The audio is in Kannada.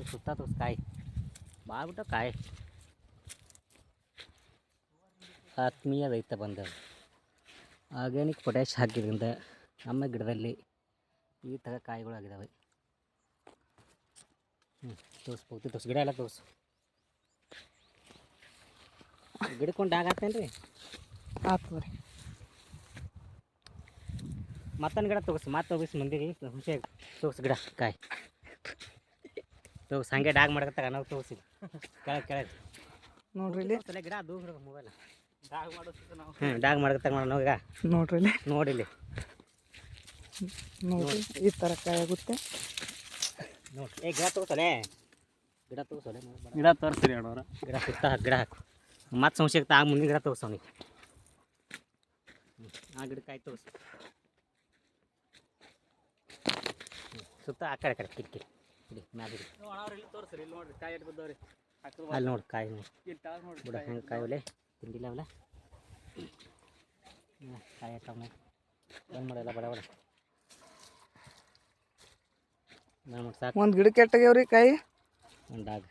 ಸುತ್ತ ತೋರ್ಸ್ ಕಾಯಿ ಬಾಳ್ಬಿಟ್ಟು ಕಾಯಿ ಆತ್ಮೀಯ ರೈತ ಬಂದ ಆರ್ಗ್ಯಾನಿಕ್ ಪೊಟ್ಯಾಶ್ ಹಾಕಿದ್ರಿಂದ ನಮ್ಮ ಗಿಡದಲ್ಲಿ ಈ ಥರ ಕಾಯಿಗಳಾಗಿದ್ದಾವೆ. ತೋರಿಸ್ಬೋದು ತೋರಿಸಿ ಗಿಡ ಎಲ್ಲ ತೋರಿಸು ಗಿಡಕೊಂಡು ಆಗತ್ತೇನು ರೀ ಆತು ರೀ. ಮತ್ತೊಂದು ಗಿಡ ತೋರಿಸಿ ಮತ್ತೆ ತೋರಿಸಿ ಮಂದಿಗೆ ಹುಷಿ ತೋರಿಸಿ ಗಿಡ ಕಾಯಿ ತೋರಿಸಿ ಹಂಗೆ ಡಾಗ್ ಮಾಡಕತ್ತಾಗ ನಾವು ತೋರಿಸಿ ಕೆಳಗೆ ಕೆಳಗೆ ನೋಡ್ರಿ ಇಲ್ಲಿ ಸಲ ಗಿಡ ದೂರ ಮೊಬೈಲ್ ಡಾಗ್ ಮಾಡೋದು ನಾವು ಡಾಗ್ ಮಾಡಕತ್ತಾಗ ಮಾಡೋಣ ನಾವು ಈಗ ನೋಡ್ರಿ ಇಲ್ಲಿ ನೋಡಿಲ್ಲಿ ನೋಡ್ರಿ ಈ ಥರ ಕಾಯಿ ಆಗುತ್ತೆ ನೋಡಿ ಗಿಡ ತೋರಿಸಲೆ ಗಿಡ ತೋರಿಸಲೆ ಗಿಡ ತೋರಿಸ್ರಿ ಅಣ್ಣವ್ರ. ಗಿಡ ಸುತ್ತ ಹಾಕಿ ಗಿಡ ಹಾಕು ಮತ್ತೆ ಸಂಶಯ ಆಗ್ತಾ ಆ ಮುಂದಿನ ಗಿಡ ತೋರಿಸವನಿಗೆ ಆ ಗಿಡಕಾಯಿ ತೋರಿಸಿ ಸುತ್ತ ಆ ಕಡೆ ಕಡೆ ಕಿಟಕಿ ಇಡಿ ಮ್ಯಾಲ ಇಲ್ಲಿ ತೋರಿಸ್ರಿ ಇಲ್ಲಿ ನೋಡ್ರಿ ಕಾಯಿ ಇಟ್ಟು ಬಿದ್ದವ್ರಿ ಅಲ್ಲಿ ನೋಡಿ ಕಾಯಿ ನೋಡಿ ಇಲ್ಲಿ ತಾವ್ ನೋಡ್ರಿ ಬಿಡ ಹೆಂಗೆ ಕಾಯಿ ಒಲೆ ತಿಂದಿಲ್ಲ ಅವಲ್ಲ ಕಾಯಿ ಹಾಕಮ್ಮ ಏನು ಮಾಡಲ್ಲ ಬಡ ಬಡ ನಾನು ಸಾಕು ಒಂದು ಗಿಡಕ್ಕೆ ಎಟ್ಟಾಗ್ಯಾವ್ರಿ ಕಾಯಿ ಒಂದು ಡಾಗ್